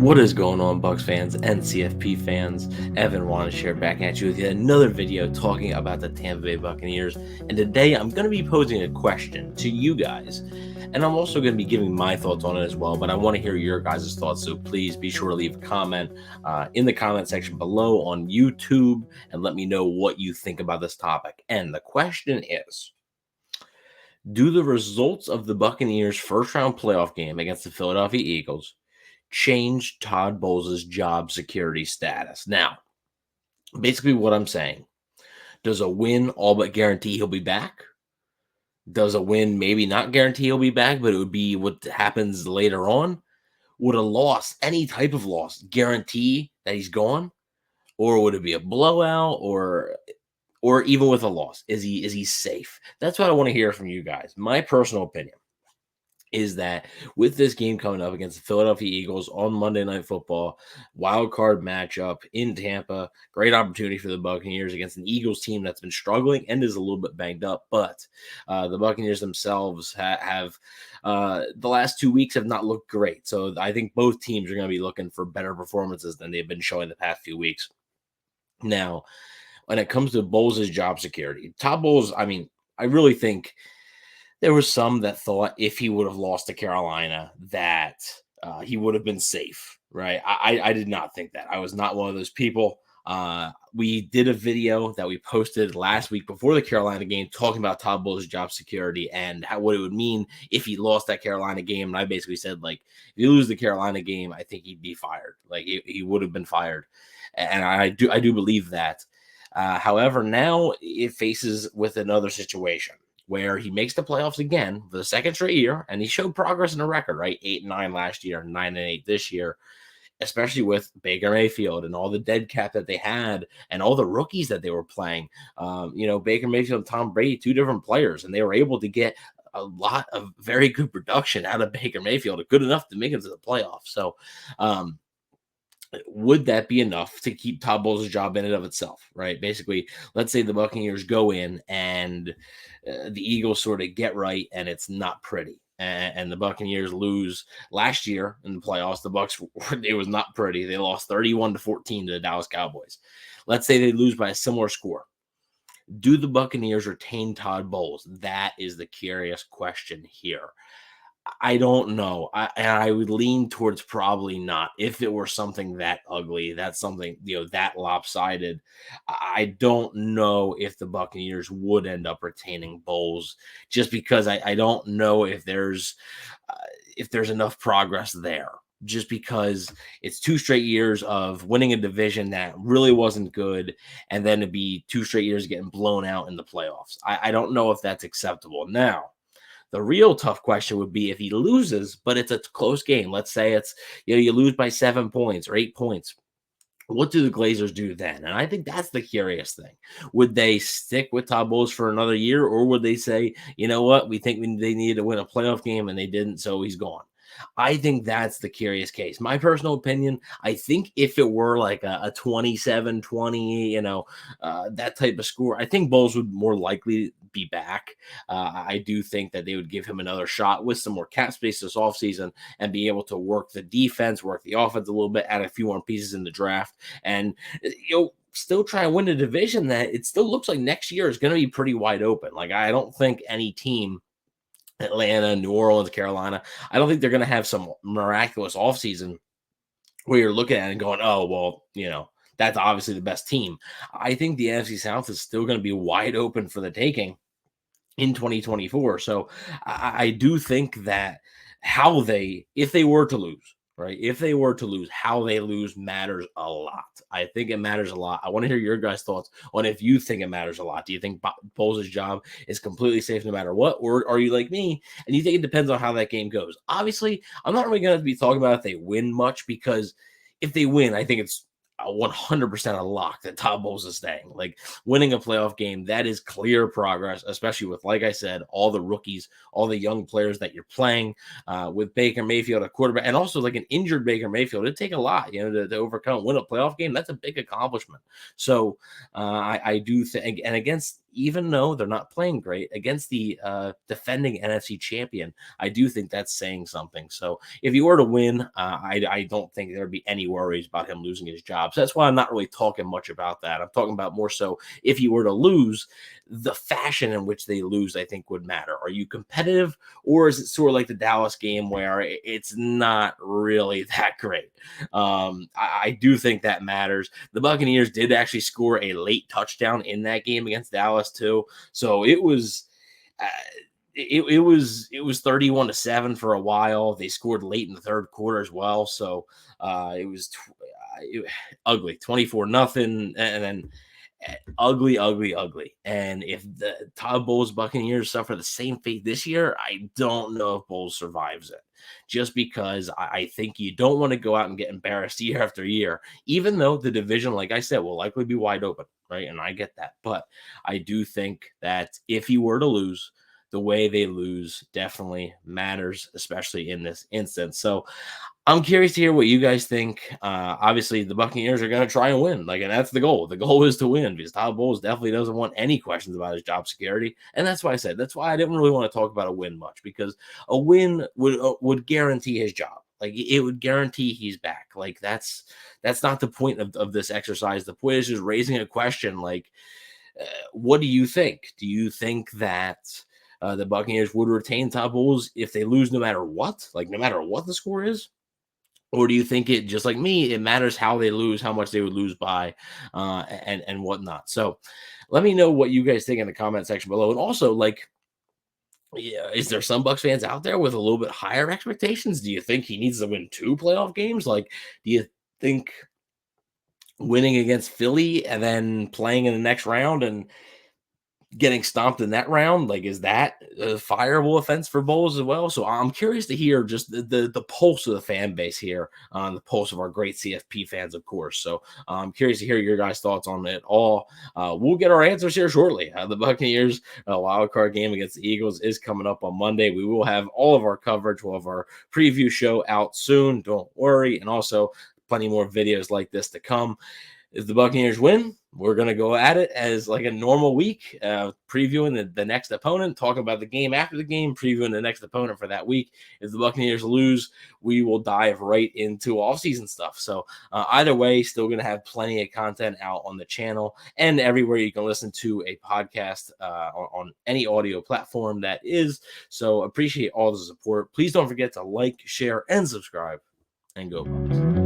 What is going on, Bucs fans and CFP fans? Evan Wanish here, back at you with yet another video talking about the Tampa Bay Buccaneers. And today I'm going to be posing a question to you guys, and I'm also going to be giving my thoughts on it as well. But I want to hear your guys' thoughts, so please be sure to leave a comment in the comment section below on YouTube and let me know what you think about this topic. And the question is, do the results of the Buccaneers' first-round playoff game against the Philadelphia Eagles change Todd Bowles' job security status? Now, basically what I'm saying, does a win all but guarantee he'll be back? Does a win maybe not guarantee he'll be back, but it would be what happens later on? Would a loss, any type of loss, guarantee that he's gone? Or would it be a blowout? Or even with a loss, is he safe? That's what I want to hear from you guys. My personal opinion is that with this game coming up against the Philadelphia Eagles on Monday Night Football, wild card matchup in Tampa, great opportunity for the Buccaneers against an Eagles team that's been struggling and is a little bit banged up. But the Buccaneers themselves have the last 2 weeks have not looked great. So I think both teams are going to be looking for better performances than they've been showing the past few weeks. Now, when it comes to Bowles' job security, Todd Bowles, I really think there was some that thought if he would have lost to Carolina that he would have been safe, right? I did not think that. I was not one of those people. We did a video that we posted last week before the Carolina game talking about Todd Bowles' job security and what it would mean if he lost that Carolina game. And I basically said, like, if you lose the Carolina game, I think he'd be fired. Like, he would have been fired. And I do believe that. However, now it faces with another situation where he makes the playoffs again for the second straight year, and he showed progress in the record, right? 8-9 last year, 9-8 this year, especially with Baker Mayfield and all the dead cap that they had and all the rookies that they were playing. Baker Mayfield and Tom Brady, two different players, and they were able to get a lot of very good production out of Baker Mayfield, good enough to make it to the playoffs. So, would that be enough to keep Todd Bowles' job in and of itself, right? Basically, let's say the Buccaneers go in and the Eagles sort of get right and it's not pretty. And the Buccaneers lose last year in the playoffs. The Bucs, it was not pretty. They lost 31-14 to the Dallas Cowboys. Let's say they lose by a similar score. Do the Buccaneers retain Todd Bowles? That is the curious question here. I don't know. I would lean towards probably not. If it were something that ugly, that's something, that lopsided, I don't know if the Buccaneers would end up retaining Bowles, just because I don't know if there's enough progress there. Just because it's 2 straight years of winning a division that really wasn't good, and then it'd be 2 straight years getting blown out in the playoffs. I don't know if that's acceptable. Now, the real tough question would be if he loses, but it's a close game. Let's say it's, you lose by 7 points or 8 points. What do the Glazers do then? And I think that's the curious thing. Would they stick with Todd Bowles for another year, or would they say, you know what, we think they needed to win a playoff game and they didn't, so he's gone? I think that's the curious case. My personal opinion, I think if it were like a 27-20, that type of score, I think Bowles would more likely be back. I do think that they would give him another shot with some more cap space this offseason and be able to work the defense, work the offense a little bit, add a few more pieces in the draft, and, still try to win a division that it still looks like next year is going to be pretty wide open. Like, I don't think any team, Atlanta, New Orleans, Carolina, I don't think they're going to have some miraculous offseason where you're looking at it and going, oh, well, that's obviously the best team. I think the NFC South is still going to be wide open for the taking in 2024. So I do think that if they were to lose, right? If they were to lose, how they lose matters a lot. I think it matters a lot. I want to hear your guys' thoughts on if you think it matters a lot. Do you think Bowles' job is completely safe no matter what? Or are you like me and you think it depends on how that game goes? Obviously, I'm not really going to be talking about if they win much, because if they win, I think it's 100% a lock that Todd Bowles is staying. Like, winning a playoff game, that is clear progress, especially with, like I said, all the rookies, all the young players that you're playing, with Baker Mayfield, a quarterback, and also like an injured Baker Mayfield. It'd take a lot, to overcome, win a playoff game. That's a big accomplishment. So I do think, and against even though they're not playing great against the defending NFC champion, I do think that's saying something. So if he were to win, I don't think there'd be any worries about him losing his job. So that's why I'm not really talking much about that. I'm talking about more so if he were to lose, the fashion in which they lose, I think would matter. Are you competitive, or is it sort of like the Dallas game where it's not really that great? I do think that matters. The Buccaneers did actually score a late touchdown in that game against Dallas too, so it was. Uh, it was 31-7 for a while. They scored late in the third quarter as well, so it was ugly, 24-0, and then ugly, ugly, ugly. And if the Todd Bowles Buccaneers suffer the same fate this year, I don't know if Bowles survives it. Just because I think you don't want to go out and get embarrassed year after year, even though the division, like I said, will likely be wide open, right? And I get that. But I do think that if he were to lose, the way they lose definitely matters, especially in this instance. So I'm curious to hear what you guys think. Obviously, the Buccaneers are going to try and win, and that's the goal. The goal is to win because Todd Bowles definitely doesn't want any questions about his job security, and that's why I said that's why I didn't really want to talk about a win much, because a win would guarantee his job. Like, it would guarantee he's back. Like, that's not the point of this exercise. The point is just raising a question. Like, what do you think? Do you think that the Buccaneers would retain Todd Bowles if they lose no matter what? Like, no matter what the score is? Or do you think it, just like me, it matters how they lose, how much they would lose by, and whatnot? So let me know what you guys think in the comment section below. And also, like, yeah, is there some Bucs fans out there with a little bit higher expectations? Do you think he needs to win 2 playoff games? Like, do you think winning against Philly and then playing in the next round and getting stomped in that round, like, is that a fireable offense for Bowles as well? So I'm curious to hear just the pulse of the fan base here, on the pulse of our great CFP fans, of course. So I'm curious to hear your guys' thoughts on it all. We'll get our answers here shortly. The Buccaneers wild card game against the Eagles is coming up on Monday. We will have all of our coverage. We'll have our preview show out soon. Don't worry. And also plenty more videos like this to come. If the Buccaneers win, we're going to go at it as like a normal week, previewing the next opponent, talking about the game after the game, previewing the next opponent for that week. If the Buccaneers lose, we will dive right into offseason stuff. So either way, still going to have plenty of content out on the channel and everywhere you can listen to a podcast on any audio platform that is. So appreciate all the support. Please don't forget to like, share, and subscribe, and go Bucs.